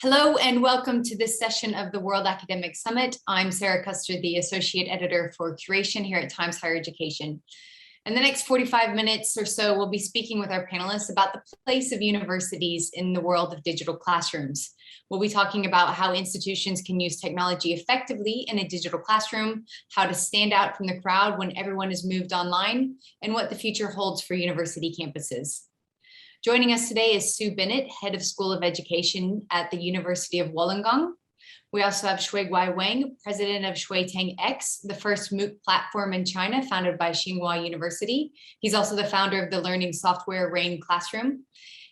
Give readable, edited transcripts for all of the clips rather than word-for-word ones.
Hello and welcome to this session of the World Academic Summit. I'm Sarah Custer, the Associate Editor for Curation here at Times Higher Education. In the next 45 minutes or so, we'll be speaking with our panelists about the place of universities in the world of digital classrooms. We'll be talking about how institutions can use technology effectively in a digital classroom, how to stand out from the crowd when everyone has moved online, and what the future holds for university campuses. Joining us today is Sue Bennett, Head of School of Education at the University of Wollongong. We also have Shuiguai Wang, President of Shuitang X, the first MOOC platform in China founded by Tsinghua University. He's also the founder of the learning software Rain Classroom.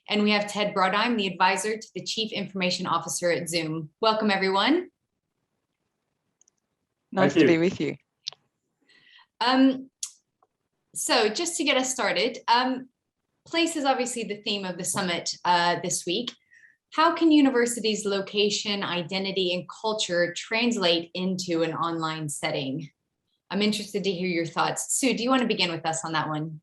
And we have Ted Brodheim, the advisor to the Chief Information Officer at Zoom. Welcome, everyone. Nice to be with you. So just to get us started, place is obviously the theme of the summit this week. How can universities' location, identity, and culture translate into an online setting? I'm interested to hear your thoughts. Sue, do you want to begin with us on that one?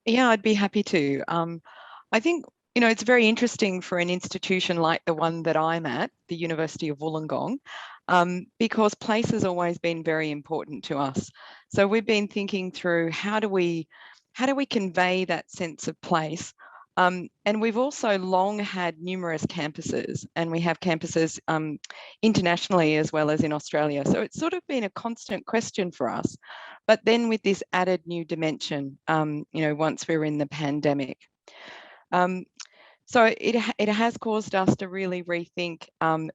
Yeah, I'd be happy to. I think, it's very interesting for an institution like the one that I'm at, the University of Wollongong, because place has always been very important to us. So we've been thinking through how do we convey that sense of place? And we've also long had numerous campuses, and we have campuses internationally as well as in Australia. So it's sort of been a constant question for us. But then with this added new dimension, once we're in the pandemic. So it has caused us to really rethink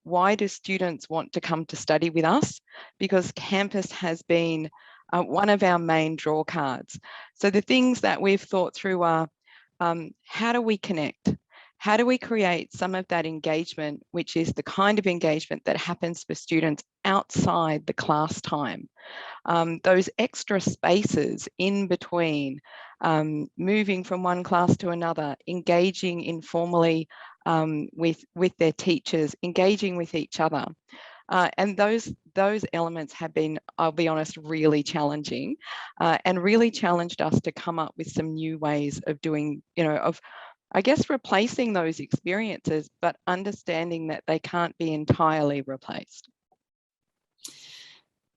why do students want to come to study with us? Because campus has been one of our main draw cards. So the things that we've thought through are, how do we connect? How do we create some of that engagement, which is the kind of engagement that happens for students outside the class time? Those extra spaces in between, moving from one class to another, engaging informally with their teachers, engaging with each other. And those elements have been, I'll be honest, really challenging and really challenged us to come up with some new ways of doing, I guess, replacing those experiences, but understanding that they can't be entirely replaced.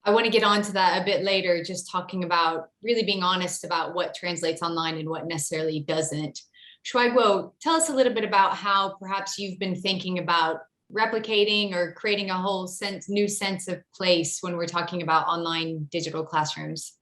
I want to get on to that a bit later, just talking about really being honest about what translates online and what necessarily doesn't. Shuiguo, tell us a little bit about how perhaps you've been thinking about replicating or creating a whole new sense of place when we're talking about online digital classrooms.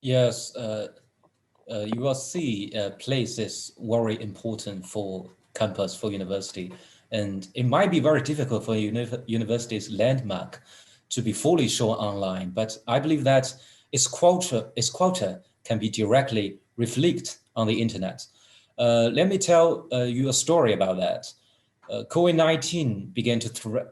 Yes, you will see place is very important for campus, for university. And it might be very difficult for university's landmark to be fully shown online, but I believe that its culture can be directly reflected on the internet. Let me tell you a story about that. COVID-19 began to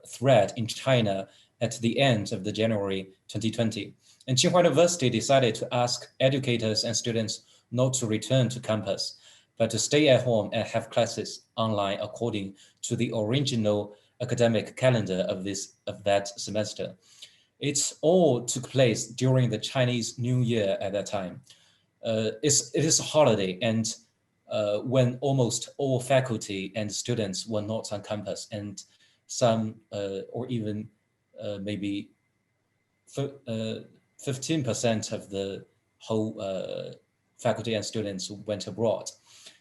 threat in China at the end of January 2020. And Tsinghua University decided to ask educators and students not to return to campus, but to stay at home and have classes online according to the original academic calendar of that semester. It all took place during the Chinese New Year at that time. It is a holiday, and when almost all faculty and students were not on campus, and some or even maybe 15% of the whole faculty and students went abroad.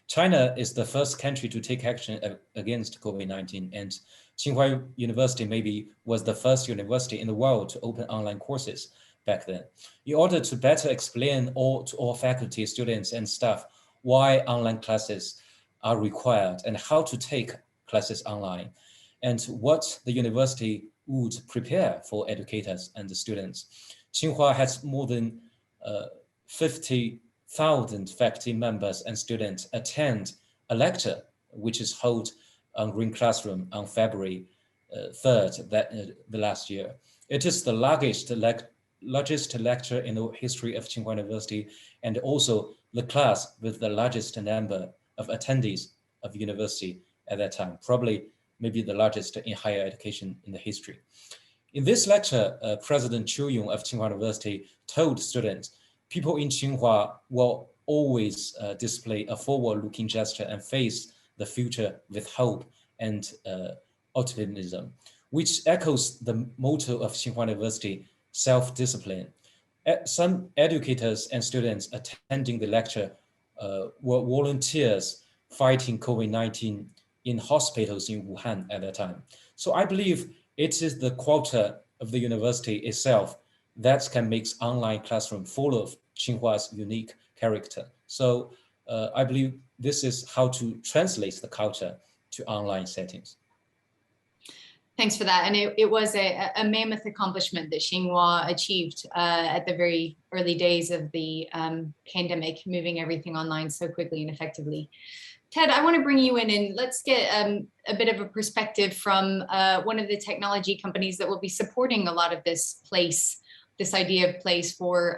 China is the first country to take action against COVID-19, and Tsinghua University maybe was the first university in the world to open online courses back then. In order to better explain to all faculty, students, and staff why online classes are required and how to take classes online, and what the university would prepare for educators and the students. Tsinghua has more than 50,000 faculty members and students attend a lecture, which is held on Green Classroom on February 3rd, the last year. It is the largest lecture in the history of Tsinghua University, and also the class with the largest number of attendees of university at that time, probably maybe the largest in higher education in the history. In this lecture, President Chu Yong of Tsinghua University told students, people in Tsinghua will always display a forward-looking gesture and face the future with hope and optimism, which echoes the motto of Tsinghua University, self-discipline. Some educators and students attending the lecture were volunteers fighting COVID-19 in hospitals in Wuhan at that time. So I believe it is the culture of the university itself that can make online classroom full of Tsinghua's unique character. So I believe this is how to translate the culture to online settings. Thanks for that. And it was a mammoth accomplishment that Tsinghua achieved at the very early days of the pandemic, moving everything online so quickly and effectively. Ted, I want to bring you in and let's get a bit of a perspective from one of the technology companies that will be supporting a lot of this idea of place for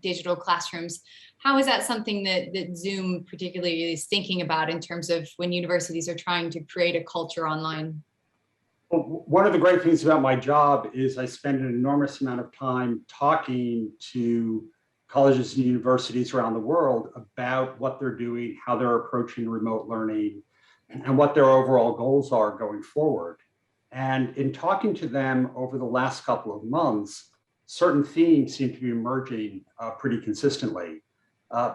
digital classrooms. How is that something that Zoom particularly is thinking about in terms of when universities are trying to create a culture online? Well, one of the great things about my job is I spend an enormous amount of time talking to colleges and universities around the world about what they're doing, how they're approaching remote learning, and what their overall goals are going forward. And in talking to them over the last couple of months, certain themes seem to be emerging pretty consistently.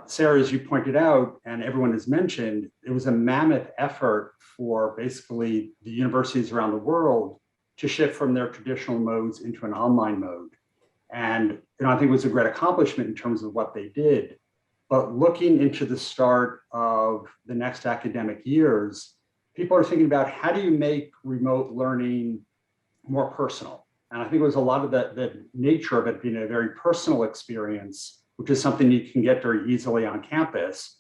Sarah, as you pointed out, and everyone has mentioned, it was a mammoth effort for basically the universities around the world to shift from their traditional modes into an online mode. And I think it was a great accomplishment in terms of what they did. But looking into the start of the next academic years, people are thinking about how do you make remote learning more personal? And I think it was a lot of the nature of it being a very personal experience, which is something you can get very easily on campus,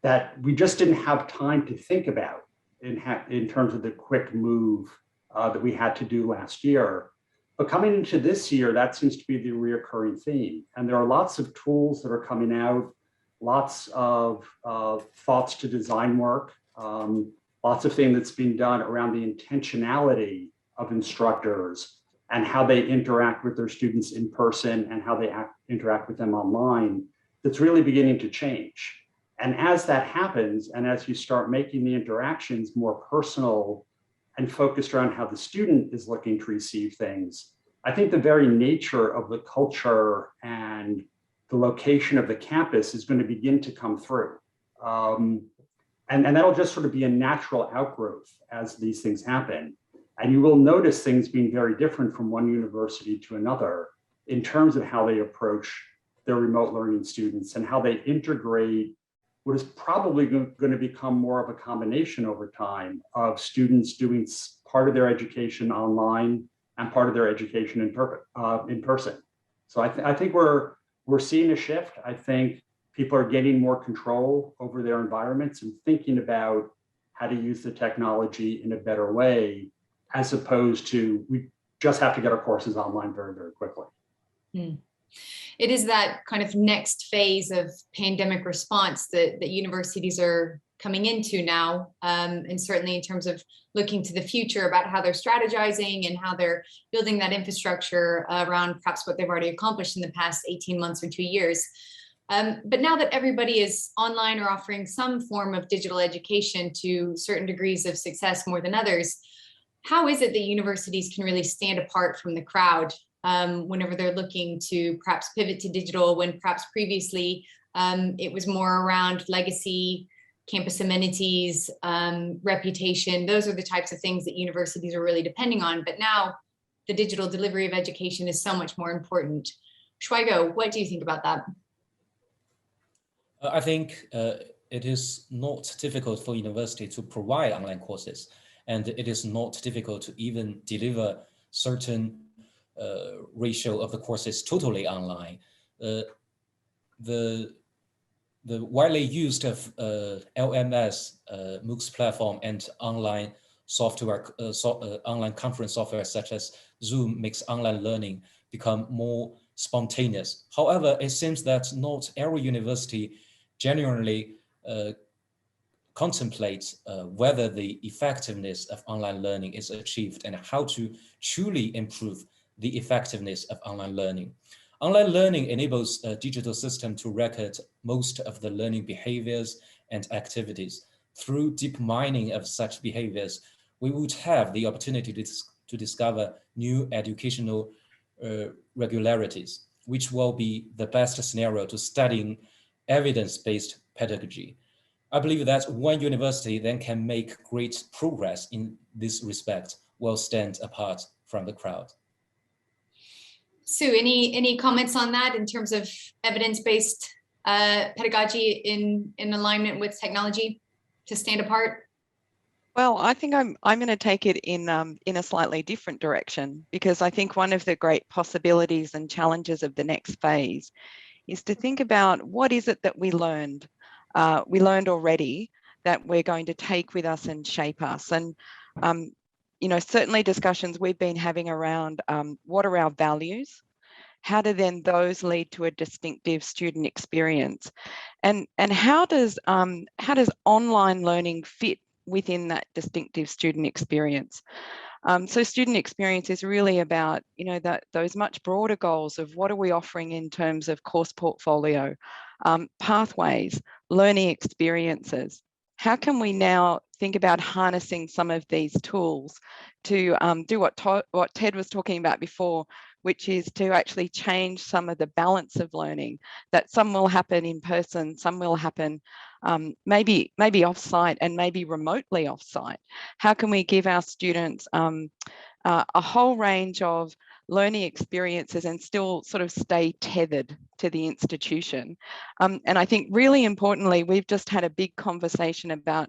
that we just didn't have time to think about in terms of the quick move that we had to do last year. But coming into this year, that seems to be the reoccurring theme. And there are lots of tools that are coming out, lots of thoughts to design work, lots of things that's being done around the intentionality of instructors and how they interact with their students in person and how they interact with them online, that's really beginning to change. And as that happens, and as you start making the interactions more personal and focused around how the student is looking to receive things, I think the very nature of the culture and the location of the campus is going to begin to come through. And that'll just sort of be a natural outgrowth as these things happen. And you will notice things being very different from one university to another in terms of how they approach their remote learning students and how they integrate what is probably going to become more of a combination over time of students doing part of their education online and part of their education in person. So I think we're seeing a shift. I think people are getting more control over their environments and thinking about how to use the technology in a better way, as opposed to we just have to get our courses online very, very quickly. It is that kind of next phase of pandemic response that universities are coming into now, and certainly in terms of looking to the future about how they're strategizing and how they're building that infrastructure around perhaps what they've already accomplished in the past 18 months or 2 years. But now that everybody is online or offering some form of digital education to certain degrees of success more than others, how is it that universities can really stand apart from the crowd whenever they're looking to perhaps pivot to digital, when perhaps previously it was more around legacy, campus amenities, reputation? Those are the types of things that universities are really depending on. But now the digital delivery of education is so much more important. Schweigo, what do you think about that? I think it is not difficult for university to provide online courses, and it is not difficult to even deliver certain ratio of the courses totally online. The widely used of LMS, MOOCs platform, and online software, online conference software such as Zoom makes online learning become more spontaneous. However, it seems that not every university genuinely contemplates whether the effectiveness of online learning is achieved and how to truly improve the effectiveness of online learning. Online learning enables a digital system to record most of the learning behaviors and activities. Through deep mining of such behaviors, we would have the opportunity to discover new educational regularities, which will be the best scenario to studying evidence-based pedagogy. I believe that one university then can make great progress in this respect, will stand apart from the crowd. Sue, any comments on that in terms of evidence-based pedagogy in alignment with technology to stand apart? Well, I think I'm going to take it in a slightly different direction, because I think one of the great possibilities and challenges of the next phase is to think about what is it that we learned already that we're going to take with us and shape us. And you know, certainly discussions we've been having around what are our values, how do then those lead to a distinctive student experience, and how does online learning fit within that distinctive student experience. So student experience is really about, you know, those much broader goals of what are we offering in terms of course portfolio, pathways, learning experiences. How can we now think about harnessing some of these tools to do what Ted was talking about before, which is to actually change some of the balance of learning, that some will happen in person, some will happen maybe off-site and maybe remotely off-site. How can we give our students a whole range of learning experiences and still sort of stay tethered to the institution? And I think really importantly, we've just had a big conversation about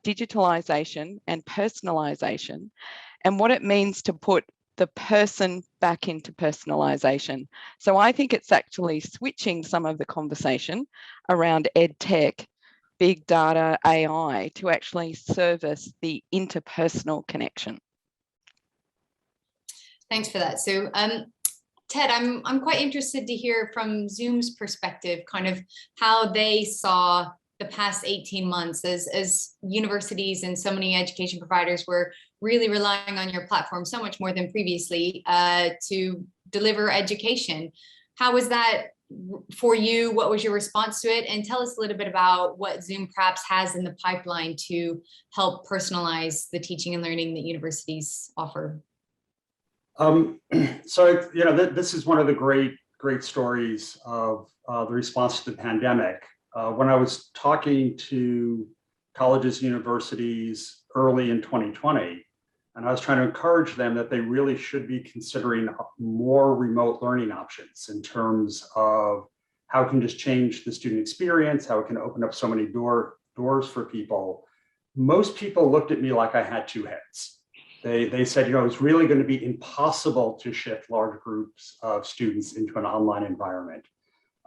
digitalization and personalization and what it means to put the person back into personalization. So I think it's actually switching some of the conversation around ed tech, big data, AI to actually service the interpersonal connection. Thanks for that, Sue. Ted, I'm quite interested to hear from Zoom's perspective, kind of how they saw the past 18 months as universities and so many education providers were really relying on your platform so much more than previously to deliver education. How was that for you? What was your response to it? And tell us a little bit about what Zoom perhaps has in the pipeline to help personalize the teaching and learning that universities offer. So, you know, this is one of the great stories of the response to the pandemic. When I was talking to colleges, universities early in 2020, and I was trying to encourage them that they really should be considering more remote learning options in terms of how it can just change the student experience, how it can open up so many doors for people. Most people looked at me like I had two heads. They said, you know, it's really going to be impossible to shift large groups of students into an online environment.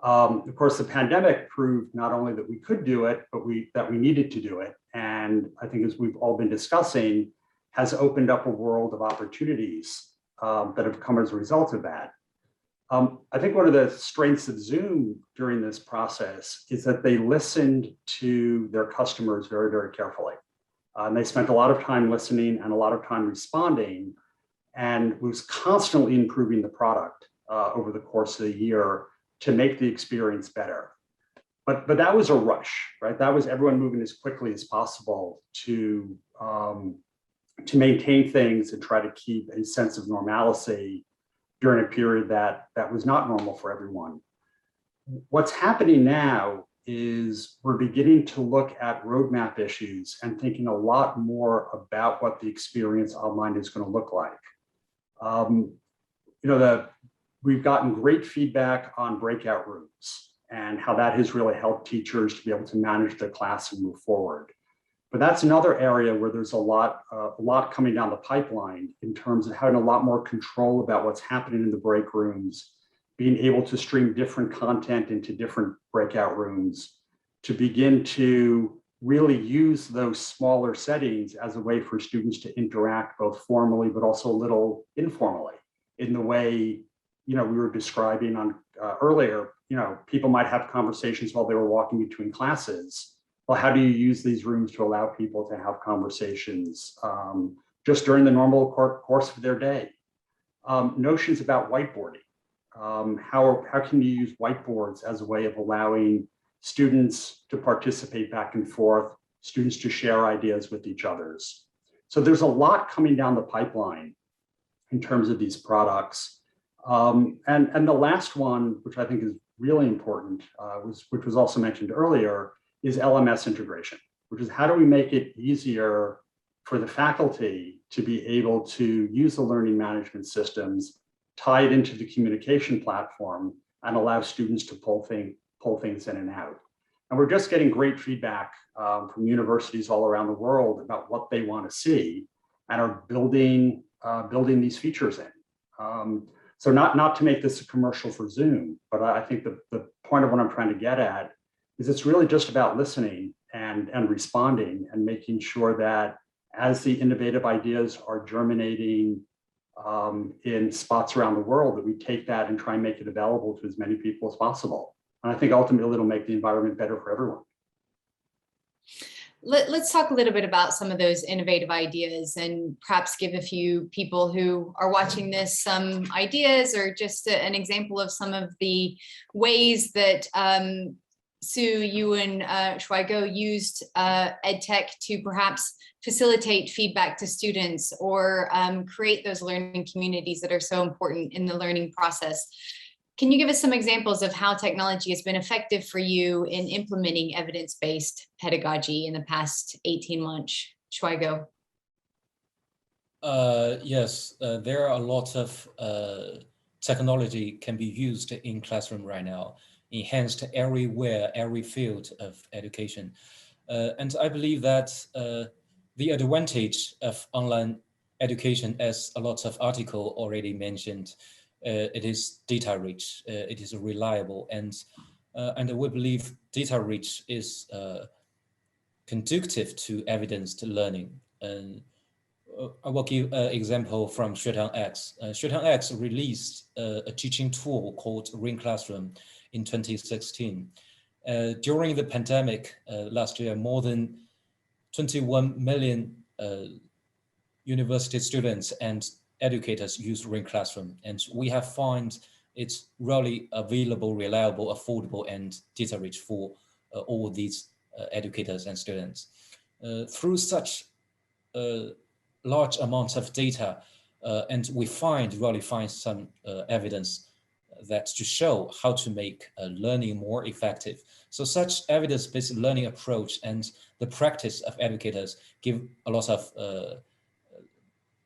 Of course, the pandemic proved not only that we could do it, but that we needed to do it. And I think, as we've all been discussing, has opened up a world of opportunities that have come as a result of that. I think one of the strengths of Zoom during this process is that they listened to their customers very, very carefully. And they spent a lot of time listening and a lot of time responding, and was constantly improving the product over the course of the year to make the experience better. But that was a rush, right? That was everyone moving as quickly as possible to maintain things and try to keep a sense of normalcy during a period that was not normal for everyone. What's happening now is we're beginning to look at roadmap issues and thinking a lot more about what the experience online is going to look like. You know, we've gotten great feedback on breakout rooms and how that has really helped teachers to be able to manage their class and move forward. But that's another area where there's a lot coming down the pipeline in terms of having a lot more control about what's happening in the break rooms, being able to stream different content into different breakout rooms, to begin to really use those smaller settings as a way for students to interact both formally, but also a little informally in the way, you know, we were describing on earlier. You know, people might have conversations while they were walking between classes. Well, how do you use these rooms to allow people to have conversations just during the normal course of their day? Notions about whiteboarding. How can you use whiteboards as a way of allowing students to participate back and forth, students to share ideas with each others? So there's a lot coming down the pipeline in terms of these products. And the last one, which I think is really important, which was also mentioned earlier, is LMS integration, which is how do we make it easier for the faculty to be able to use the learning management systems, tie it into the communication platform, and allow students to pull things in and out. And we're just getting great feedback from universities all around the world about what they want to see, and are building these features in. So not to make this a commercial for Zoom, but I think the point of what I'm trying to get at is it's really just about listening and responding and making sure that as the innovative ideas are germinating in spots around the world, that we take that and try and make it available to as many people as possible. And I think ultimately it'll make the environment better for everyone. Let's talk a little bit about some of those innovative ideas, and perhaps give a few people who are watching this some ideas, or just an example of some of the ways that Sue, you and Schweigo used EdTech to perhaps facilitate feedback to students, or create those learning communities that are so important in the learning process. Can you give us some examples of how technology has been effective for you in implementing evidence-based pedagogy in the past 18 months? Schweigo. Yes, there are a lot of technology can be used in classroom right now, enhanced everywhere, every field of education. And I believe that the advantage of online education, as a lot of article already mentioned, it is data rich, it is reliable, and we believe data rich is conducive to evidence learning. And I will give an example from Xuetang X. Xuetang X released a teaching tool called Ring Classroom in 2016. During the pandemic last year, more than 21 million university students and educators use Ring Classroom, and we have found it's really available, reliable, affordable, and data rich for all these educators and students. Through such large amounts of data, and we really find some evidence that to show how to make learning more effective. So such evidence-based learning approach and the practice of educators give a lot of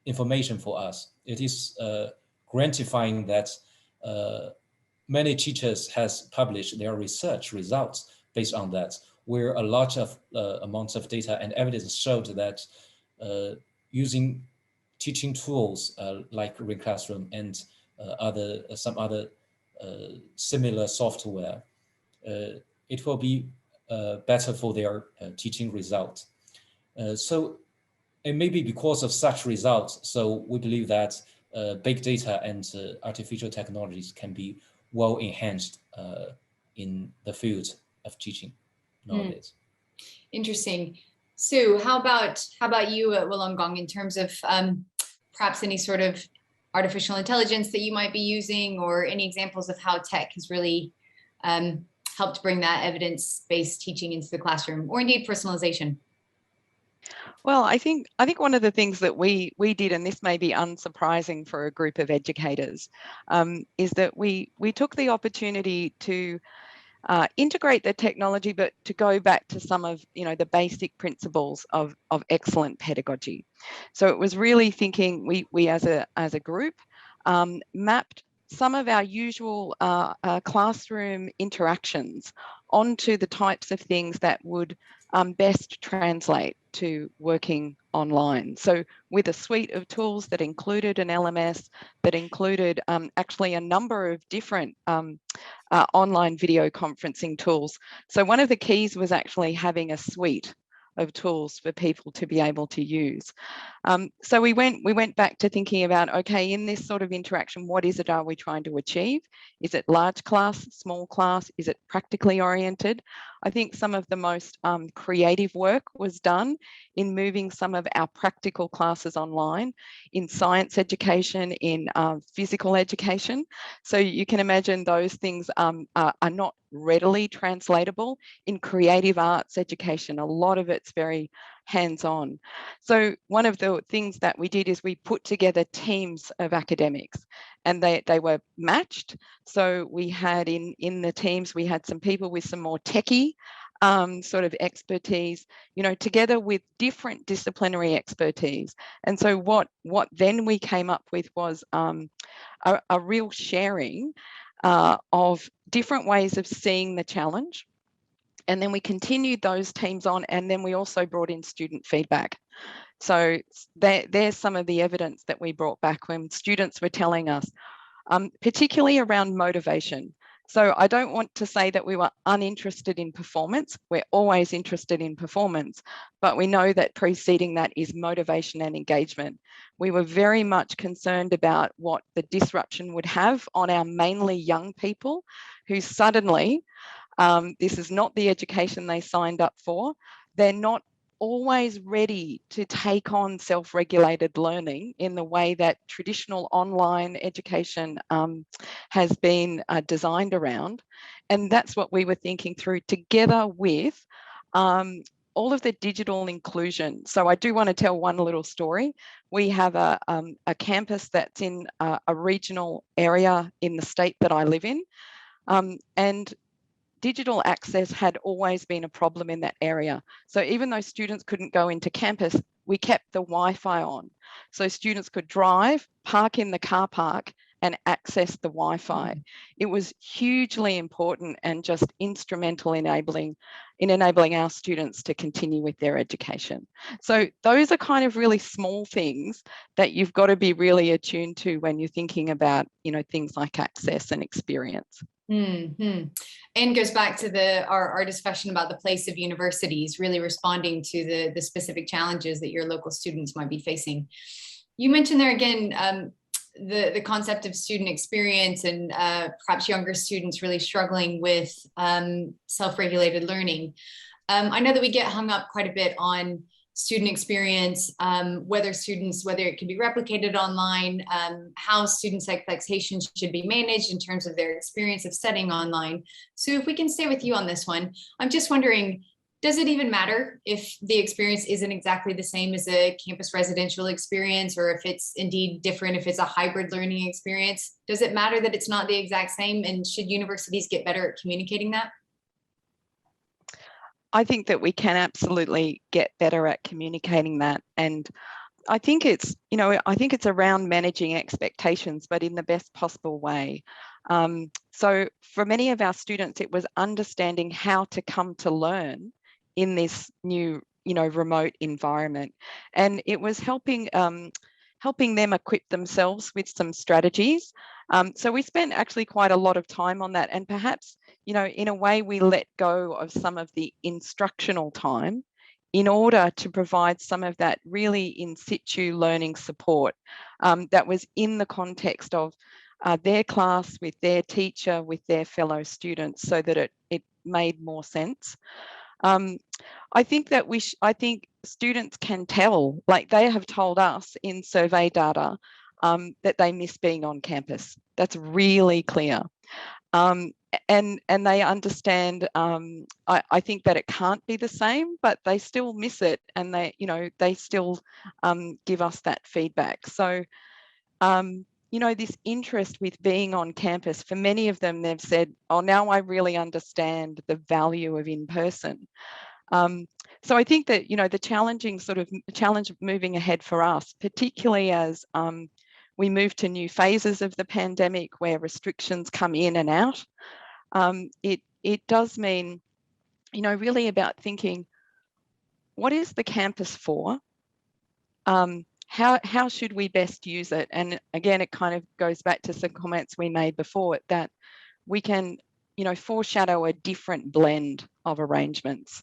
information for us. It is gratifying that many teachers has published their research results based on that, where a large of amounts of data and evidence showed that using teaching tools like Ring Classroom and some other similar software, it will be better for their teaching result. So it may be because of such results, so we believe that big data and artificial technologies can be well enhanced in the field of teaching nowadays. Interesting. Sue, how about you at Wollongong, in terms of perhaps any sort of artificial intelligence that you might be using, or any examples of how tech has really helped bring that evidence-based teaching into the classroom, or indeed personalization? Well, I think one of the things that we did, and this may be unsurprising for a group of educators, is that we took the opportunity to integrate the technology, but to go back to some of the basic principles of excellent pedagogy. So it was really thinking, we as a group mapped some of our usual classroom interactions onto the types of things that would best translate to working online. So with a suite of tools that included an LMS, that included actually a number of different online video conferencing tools. So one of the keys was actually having a suite of tools for people to be able to use. So we went back to thinking about, okay, in this sort of interaction, what is it are we trying to achieve? Is it large class, small class? Is it practically oriented? I think some of the most creative work was done in moving some of our practical classes online, in science education, in physical education. So you can imagine those things are not readily translatable. In creative arts education, a lot of it's very hands-on. So one of the things that we did is we put together teams of academics, and they were matched. So we had in the teams, we had some people with some more techie sort of expertise, you know, together with different disciplinary expertise. And so what then we came up with was a real sharing of different ways of seeing the challenge. And then we continued those teams on, and then we also brought in student feedback. So there's some of the evidence that we brought back when students were telling us, particularly around motivation. So I don't want to say that we were uninterested in performance. We're always interested in performance, but we know that preceding that is motivation and engagement. We were very much concerned about what the disruption would have on our mainly young people who suddenly, this is not the education they signed up for. They're not always ready to take on self-regulated learning in the way that traditional online education has been designed around. And that's what we were thinking through together with all of the digital inclusion. So I do want to tell one little story. We have a campus that's in a regional area in the state that I live in. And digital access had always been a problem in that area. So even though students couldn't go into campus, we kept the Wi-Fi on. So students could drive, park in the car park, and access the Wi-Fi. It was hugely important and just instrumental in enabling our students to continue with their education. So those are kind of really small things that you've got to be really attuned to when you're thinking about, you know, things like access and experience. Mm-hmm. And goes back to our discussion about the place of universities really responding to the specific challenges that your local students might be facing. You mentioned there again the concept of student experience and perhaps younger students really struggling with self-regulated learning. I know that we get hung up quite a bit on student experience, whether it can be replicated online, how students' expectations should be managed in terms of their experience of studying online. So if we can stay with you on this one, I'm just wondering, does it even matter if the experience isn't exactly the same as a campus residential experience, or if it's indeed different, if it's a hybrid learning experience? Does it matter that it's not the exact same? And should universities get better at communicating that? I think that we can absolutely get better at communicating that. And I think it's, you know, I think it's around managing expectations, but in the best possible way. So for many of our students, it was understanding how to come to learn in this new, you know, remote environment. And it was helping them equip themselves with some strategies. So we spent actually quite a lot of time on that, and perhaps, you know, in a way we let go of some of the instructional time in order to provide some of that really in situ learning support that was in the context of their class, with their teacher, with their fellow students, so that it made more sense. I think that I think students can tell, like they have told us in survey data, that they miss being on campus. That's really clear. And they understand, I think that it can't be the same, but they still miss it, and they still give us that feedback. So, you know, this interest with being on campus, for many of them, they've said, oh, now I really understand the value of in-person. So I think that, you know, the challenge of moving ahead for us, particularly as we move to new phases of the pandemic where restrictions come in and out, it does mean, you know, really about thinking, what is the campus for? How should we best use it? And again, it kind of goes back to some comments we made before, that we can, you know, foreshadow a different blend of arrangements,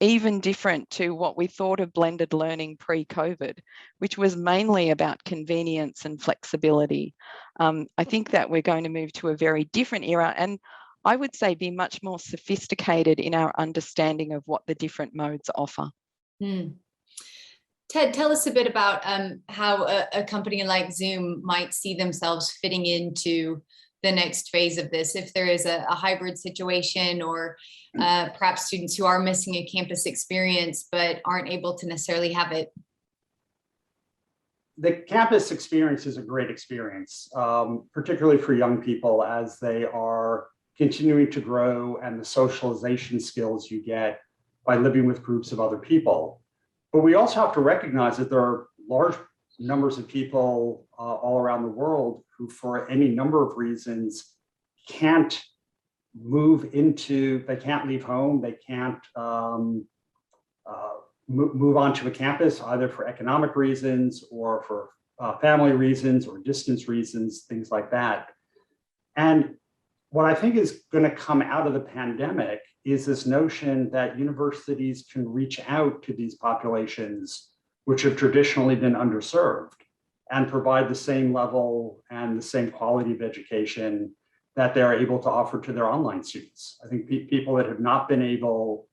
even different to what we thought of blended learning pre-COVID, which was mainly about convenience and flexibility. I think that we're going to move to a very different era. And I would say, be much more sophisticated in our understanding of what the different modes offer. Ted, tell us a bit about how a company like Zoom might see themselves fitting into the next phase of this, if there is a hybrid situation, or perhaps students who are missing a campus experience but aren't able to necessarily have it. The campus experience is a great experience, particularly for young people as they are continuing to grow, and the socialization skills you get by living with groups of other people. But we also have to recognize that there are large numbers of people all around the world who, for any number of reasons, can't they can't leave home, they can't move onto a campus, either for economic reasons or for family reasons or distance reasons, things like that. And what I think is going to come out of the pandemic is this notion that universities can reach out to these populations which have traditionally been underserved and provide the same level and the same quality of education that they're able to offer to their online students. I think people that have not been able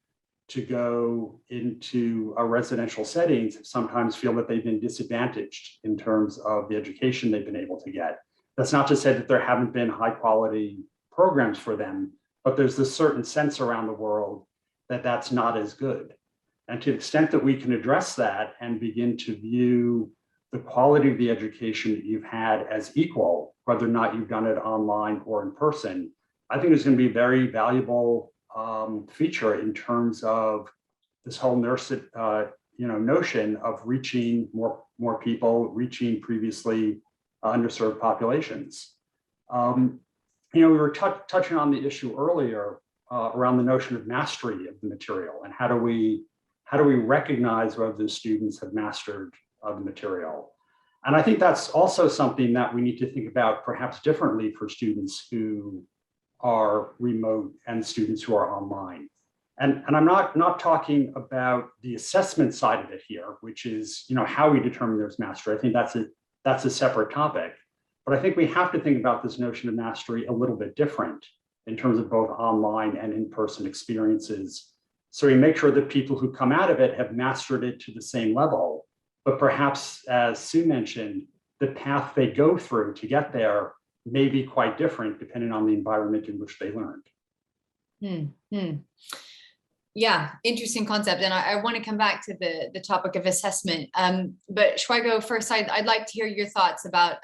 to go into a residential settings sometimes feel that they've been disadvantaged in terms of the education they've been able to get. That's not to say that there haven't been high quality programs for them, but there's this certain sense around the world that that's not as good. And to the extent that we can address that and begin to view the quality of the education that you've had as equal, whether or not you've done it online or in person, I think it's going to be a very valuable feature in terms of this whole notion of reaching more people, reaching previously underserved populations. We were touching on the issue earlier around the notion of mastery of the material, and how do we recognize whether the students have mastered the material. And I think that's also something that we need to think about perhaps differently for students who are remote and students who are online. And I'm not talking about the assessment side of it here, which is how we determine there's mastery. I think that's a separate topic. But I think we have to think about this notion of mastery a little bit different in terms of both online and in-person experiences. So we make sure that people who come out of it have mastered it to the same level, but perhaps, as Sue mentioned, the path they go through to get there may be quite different depending on the environment in which they learned. Yeah, interesting concept. And I want to come back to the topic of assessment. But Schweigo, first, I'd like to hear your thoughts about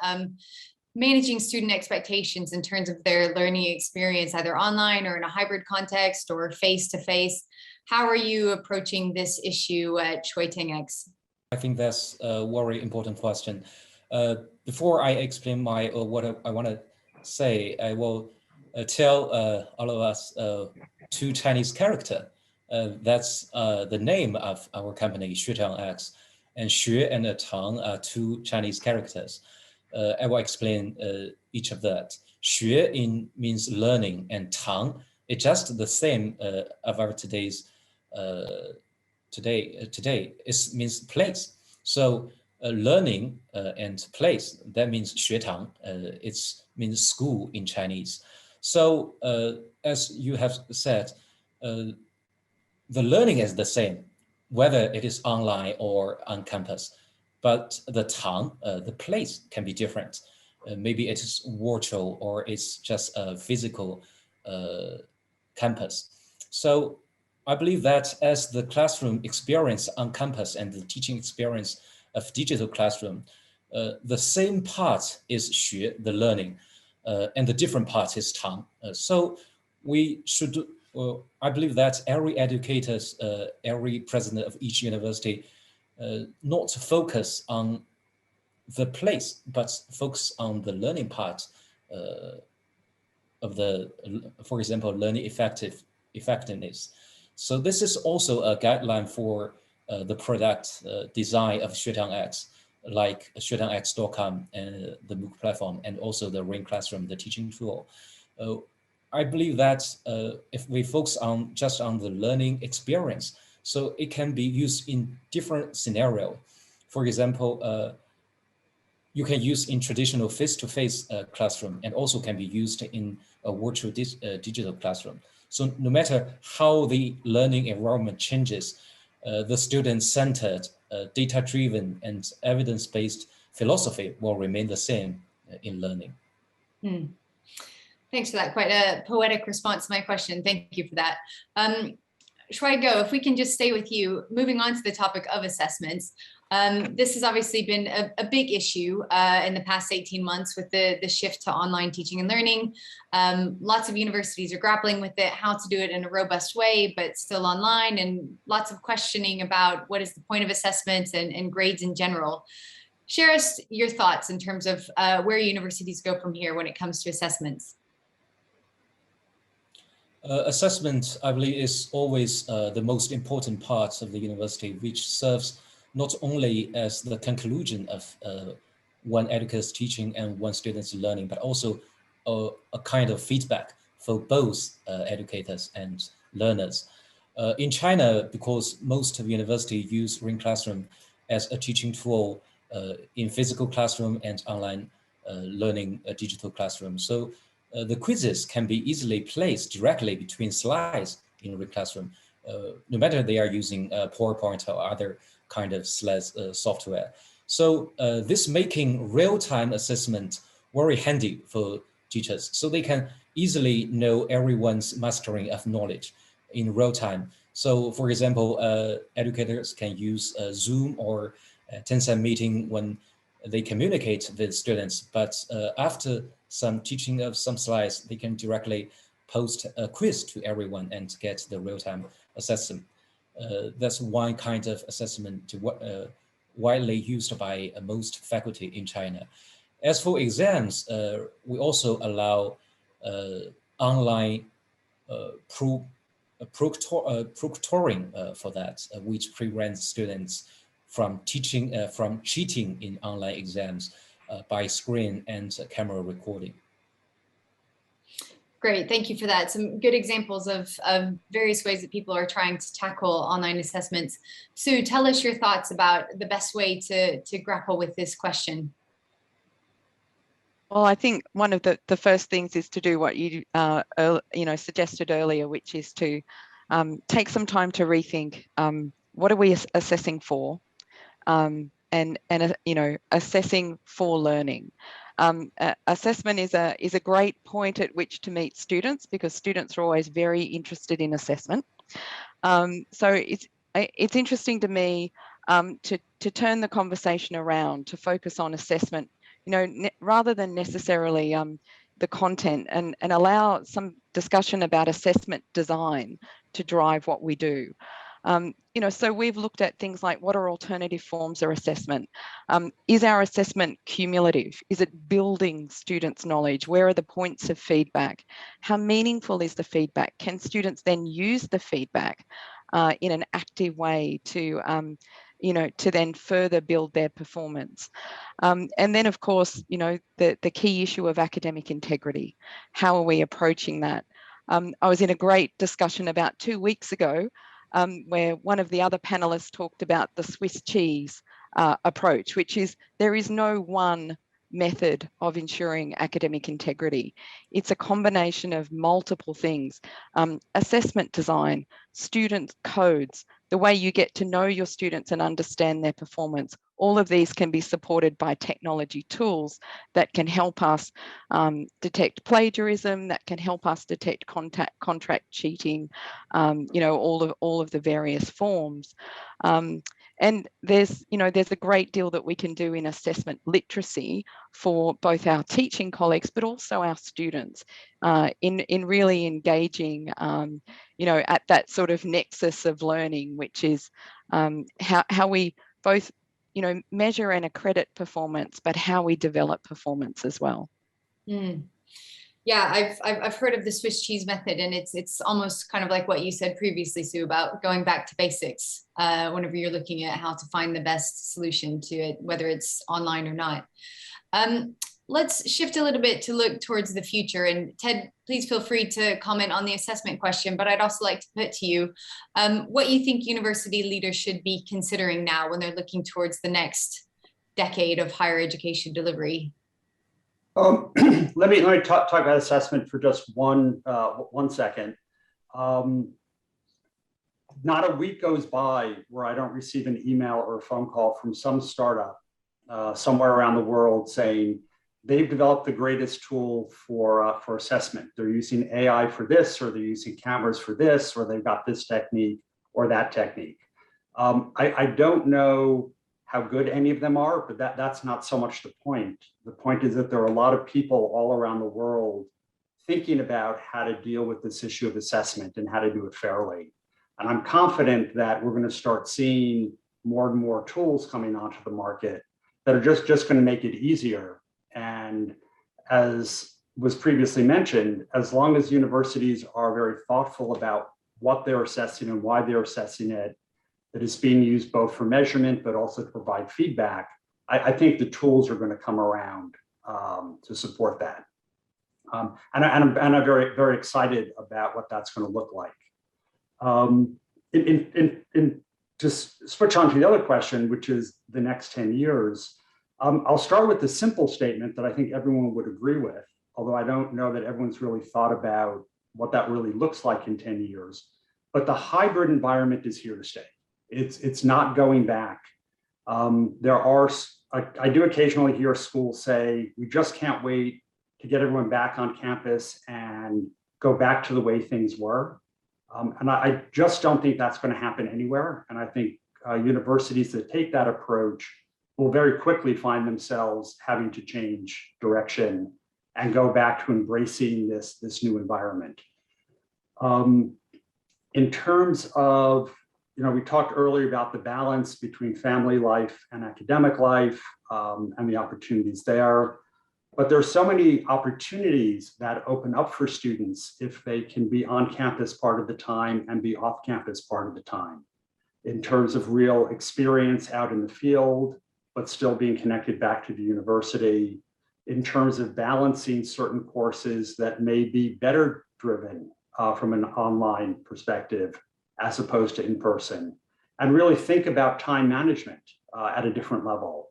managing student expectations in terms of their learning experience, either online or in a hybrid context or face-to-face. How are you approaching this issue at Evidencebased? I think that's a very important question. Before I explain what I want to say, I will tell all of us two Chinese characters. That's the name of our company, Evidencebased, and Xue and Tang are two Chinese characters. I will explain each of that. Xue means learning, and Tang is just the same of our today. It means place. So learning and place, that means 学堂. It means school in Chinese. So as you have said, the learning is the same, whether it is online or on campus. But the Tang, the place, can be different. Maybe it is virtual or it's just a physical campus. So I believe that as the classroom experience on campus and the teaching experience of digital classroom, the same part is 学, the learning, and the different part is Tang. So we should, I believe that every educators, every president of each university, not focus on the place, but focus on the learning part of the, for example, learning effectiveness. So this is also a guideline for the product design of Evidencebased, like Evidencebased.com and the MOOC platform, and also the Ring Classroom, the teaching tool. I believe that if we focus just on the learning experience, so it can be used in different scenarios. For example, you can use in traditional face-to-face classroom, and also can be used in a virtual digital classroom. So no matter how the learning environment changes, the student-centered, data-driven, and evidence-based philosophy will remain the same in learning. Thanks for that. Quite a poetic response to my question. Thank you for that. Shuai Go, if we can just stay with you, moving on to the topic of assessments. This has obviously been a big issue in the past 18 months with the shift to online teaching and learning. Lots of universities are grappling with it, how to do it in a robust way, but still online, and lots of questioning about what is the point of assessments and grades in general. Share us your thoughts in terms of where universities go from here when it comes to assessments. Assessment, I believe, is always the most important part of the university, which serves not only as the conclusion of one educator's teaching and one student's learning, but also a kind of feedback for both educators and learners. In China, because most of universities use Ring Classroom as a teaching tool in physical classroom and online learning digital classroom. So the quizzes can be easily placed directly between slides in Ring Classroom, no matter they are using PowerPoint or other kind of software. So this making real-time assessment very handy for teachers, so they can easily know everyone's mastering of knowledge in real time. So for example, educators can use Zoom or Tencent meeting when they communicate with students, but after some teaching of some slides, they can directly post a quiz to everyone and get the real-time assessment. That's one kind of assessment widely used by most faculty in China. As for exams, we also allow online proctoring for that, which prevents students from cheating in online exams by screen and camera recording. Great, thank you for that. Some good examples of various ways that people are trying to tackle online assessments. Sue, tell us your thoughts about the best way to grapple with this question. Well, I think one of the first things is to do what you suggested earlier, which is to take some time to rethink what are we assessing for, and assessing for learning. Assessment is a great point at which to meet students, because students are always very interested in assessment. So it's interesting to me to turn the conversation around to focus on assessment, rather than necessarily the content, and allow some discussion about assessment design to drive what we do. So we've looked at things like, what are alternative forms of assessment? Is our assessment cumulative? Is it building students' knowledge? Where are the points of feedback? How meaningful is the feedback? Can students then use the feedback in an active way to then further build their performance? And then, of course, the key issue of academic integrity. How are we approaching that? I was in a great discussion about 2 weeks ago where one of the other panelists talked about the Swiss cheese approach, which is there is no one method of ensuring academic integrity. It's a combination of multiple things: assessment design, student codes, the way you get to know your students and understand their performance. All of these can be supported by technology tools that can help us detect plagiarism, that can help us detect contract cheating, all of the various forms. And there's a great deal that we can do in assessment literacy for both our teaching colleagues, but also our students in really engaging, at that sort of nexus of learning, which is how we both, measure and accredit performance, but how we develop performance as well. Yeah, I've heard of the Swiss cheese method, and it's almost kind of like what you said previously, Sue, about going back to basics whenever you're looking at how to find the best solution to it, whether it's online or not. Let's shift a little bit to look towards the future. And Ted, please feel free to comment on the assessment question, but I'd also like to put to you what you think university leaders should be considering now when they're looking towards the next decade of higher education delivery? Let me talk about assessment for just one second. Not a week goes by where I don't receive an email or a phone call from some startup somewhere around the world saying they've developed the greatest tool for assessment. They're using AI for this, or they're using cameras for this, or they've got this technique or that technique. I don't know how good any of them are, but that's not so much the point. The point is that there are a lot of people all around the world thinking about how to deal with this issue of assessment and how to do it fairly. And I'm confident that we're going to start seeing more and more tools coming onto the market that are just going to make it easier. And as was previously mentioned, as long as universities are very thoughtful about what they're assessing and why they're assessing it, that is being used both for measurement, but also to provide feedback, I think the tools are going to come around to support that. And I'm very, very excited about what that's going to look like. Just switch on to the other question, which is the next 10 years. I'll start with the simple statement that I think everyone would agree with, although I don't know that everyone's really thought about what that really looks like in 10 years. But the hybrid environment is here to stay. It's not going back. I do occasionally hear schools say, we just can't wait to get everyone back on campus and go back to the way things were. And I just don't think that's going to happen anywhere. And I think universities that take that approach will very quickly find themselves having to change direction and go back to embracing this new environment. In terms of, we talked earlier about the balance between family life and academic life and the opportunities there. But there's so many opportunities that open up for students if they can be on campus part of the time and be off campus part of the time, in terms of real experience out in the field, but still being connected back to the university, in terms of balancing certain courses that may be better driven from an online perspective, as opposed to in person, and really think about time management at a different level.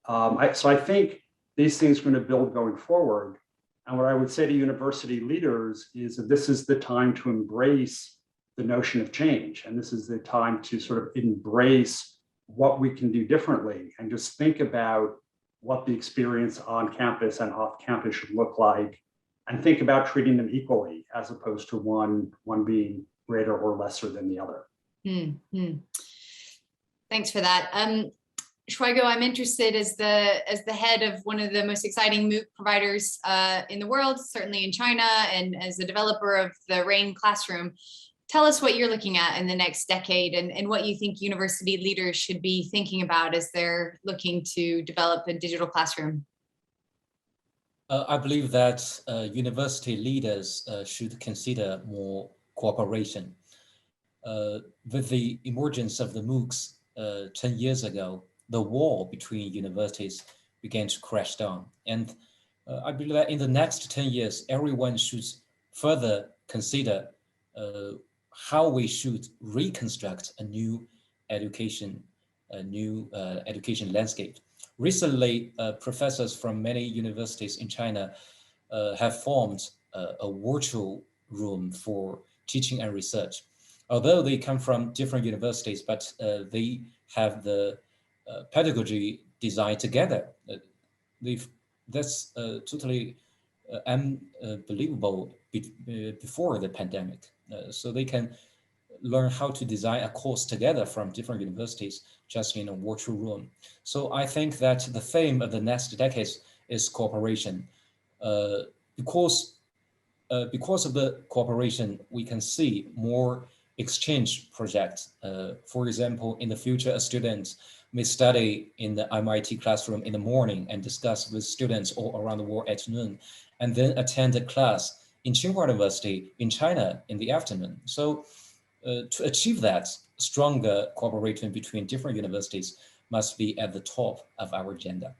So I think these things are going to build going forward. And what I would say to university leaders is that this is the time to embrace the notion of change. And this is the time to sort of embrace what we can do differently and just think about what the experience on campus and off campus should look like, and think about treating them equally as opposed to one being greater or lesser than the other. Thanks for that. Shwaigo, I'm interested as the head of one of the most exciting MOOC providers in the world, certainly in China, and as the developer of the RAIN classroom. Tell us what you're looking at in the next decade and what you think university leaders should be thinking about as they're looking to develop a digital classroom. I believe that university leaders should consider more cooperation. With the emergence of the MOOCs 10 years ago, the wall between universities began to crash down. And I believe that in the next 10 years, everyone should further consider how we should reconstruct a new education landscape. Recently, professors from many universities in China have formed a virtual room for teaching and research. Although they come from different universities, but they have the pedagogy designed together. That's totally unbelievable before the pandemic. So they can learn how to design a course together from different universities just in a virtual room. So I think that the theme of the next decades is cooperation. Because of the cooperation, we can see more exchange projects. For example, in the future, a student may study in the MIT classroom in the morning and discuss with students all around the world at noon, and then attend a class in Tsinghua University in China in the afternoon. So to achieve that, stronger cooperation between different universities must be at the top of our agenda.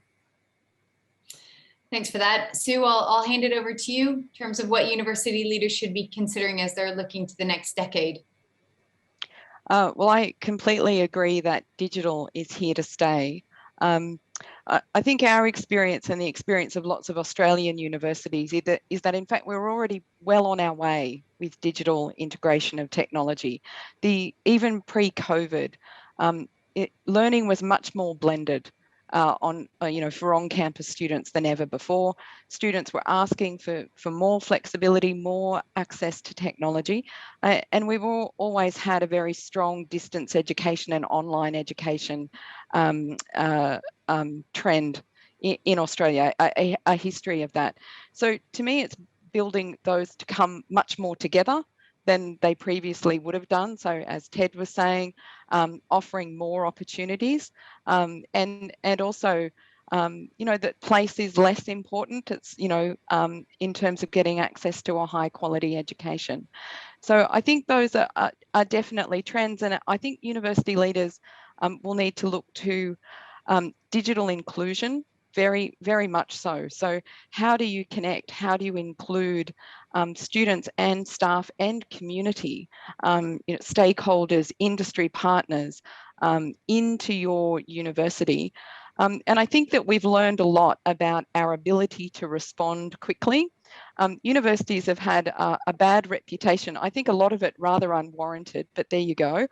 Thanks for that. Sue, I'll hand it over to you in terms of what university leaders should be considering as they're looking to the next decade. Well, I completely agree that digital is here to stay. I think our experience and the experience of lots of Australian universities is that in fact we're already well on our way with digital integration of technology. Even pre-COVID, learning was much more blended for on-campus students than ever before. Students were asking for more flexibility, more access to technology, and we've always had a very strong distance education and online education trend in Australia, a history of that. So to me, it's building those to come much more together than they previously would have done. So as Ted was saying, offering more opportunities, and also that place is less important. It's in terms of getting access to a high quality education. So I think those are definitely trends, and I think university leaders will need to look to digital inclusion very, very much so. So how do you connect? How do you include students and staff and community, stakeholders, industry partners into your university? And I think that we've learned a lot about our ability to respond quickly. Universities have had a bad reputation. I think a lot of it rather unwarranted, but there you go.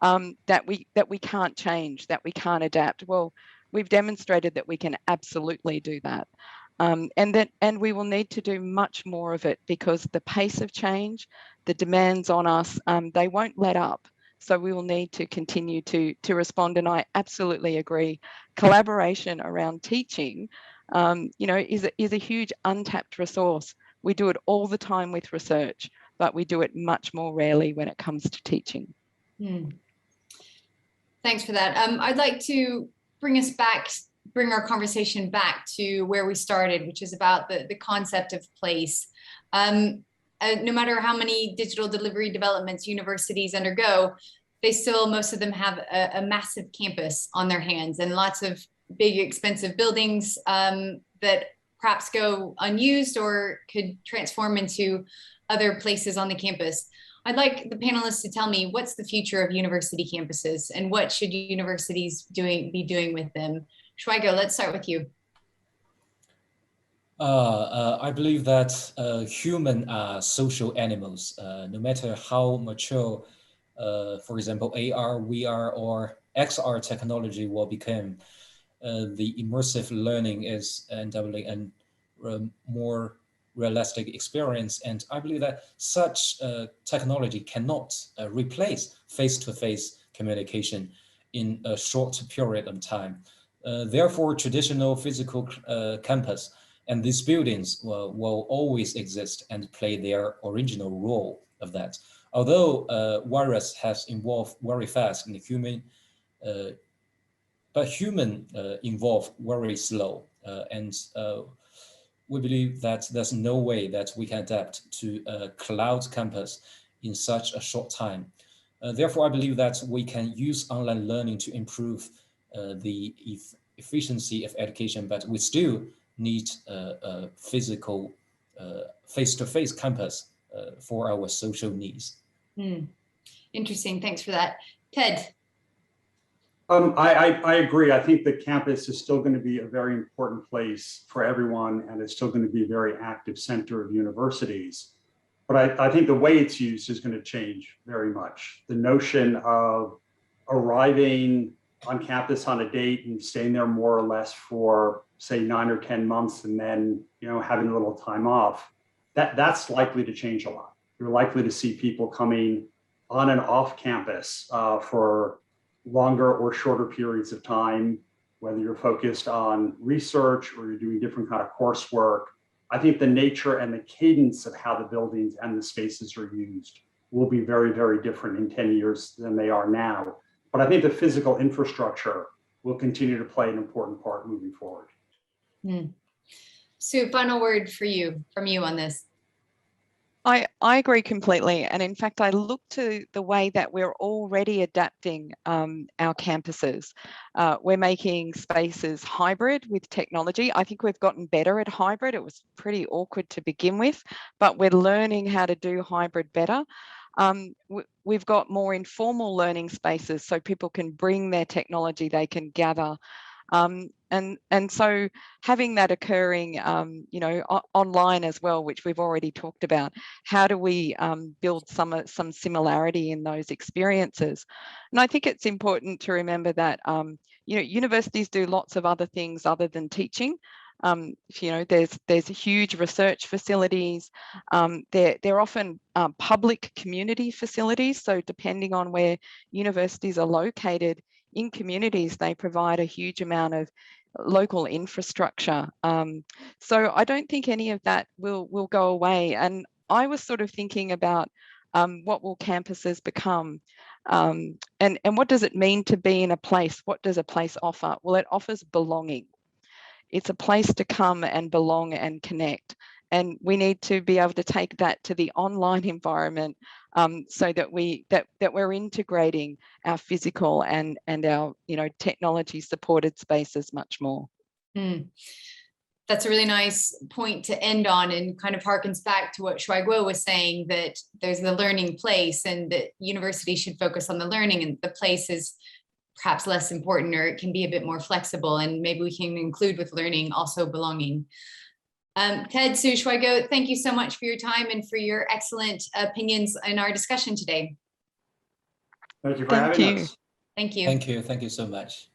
That we can't change, that we can't adapt. Well, we've demonstrated that we can absolutely do that. And we will need to do much more of it because the pace of change, the demands on us, they won't let up. So we will need to continue to respond. And I absolutely agree. Collaboration around teaching, is a huge untapped resource. We do it all the time with research, but we do it much more rarely when it comes to teaching. Thanks for that. I'd like to bring our conversation back to where we started, which is about the concept of place. No matter how many digital delivery developments universities undergo, most of them have a massive campus on their hands and lots of big, expensive buildings that perhaps go unused or could transform into other places on the campus. I'd like the panelists to tell me what's the future of university campuses and what should universities be doing with them. Schweiger, let's start with you. I believe that humans are social animals, no matter how mature, for example, AR, VR, or XR technology will become. The immersive learning is undoubtedly a more realistic experience. And I believe that such technology cannot replace face-to-face communication in a short period of time. Therefore, traditional physical campus and these buildings will always exist and play their original role of that. Although virus has evolved very fast in the human, but human evolve very slow. And we believe that there's no way that we can adapt to a cloud campus in such a short time. Therefore, I believe that we can use online learning to improve the efficiency of education, but we still need a physical face-to-face campus for our social needs. Interesting, thanks for that. Ted. I agree. I think the campus is still going to be a very important place for everyone, and it's still going to be a very active center of universities. But I think the way it's used is going to change very much. The notion of arriving on campus on a date and staying there more or less for, say, 9 or 10 months and then having a little time off, that's likely to change a lot. You're likely to see people coming on and off campus for longer or shorter periods of time, whether you're focused on research or you're doing different kind of coursework. I think the nature and the cadence of how the buildings and the spaces are used will be very, very different in 10 years than they are now. But I think the physical infrastructure will continue to play an important part moving forward. Sue, final word from you on this. I agree completely. And in fact, I look to the way that we're already adapting our campuses. We're making spaces hybrid with technology. I think we've gotten better at hybrid. It was pretty awkward to begin with, but we're learning how to do hybrid better. We've got more informal learning spaces so people can bring their technology, they can gather And so having that occurring, you know, online as well, which we've already talked about, how do we build some similarity in those experiences? And I think it's important to remember that, you know, universities do lots of other things other than teaching. You know, there's huge research facilities. They're often public community facilities. So depending on where universities are located in communities, they provide a huge amount of local infrastructure. So I don't think any of that will go away. And I was sort of thinking about what will campuses become, and what does it mean to be in a place? What does a place offer? Well, it offers belonging. It's a place to come and belong and connect. And we need to be able to take that to the online environment, so that we're integrating our physical and our, you know, technology supported spaces much more. That's a really nice point to end on, and kind of harkens back to what Shuai Guo was saying, that there's the learning place and that university should focus on the learning, and the place is perhaps less important, or it can be a bit more flexible, and maybe we can include with learning also belonging. Ted, Sue, Shuai Guo, thank you so much for your time and for your excellent opinions in our discussion today. Thank you for having us. Thank you. Thank you so much.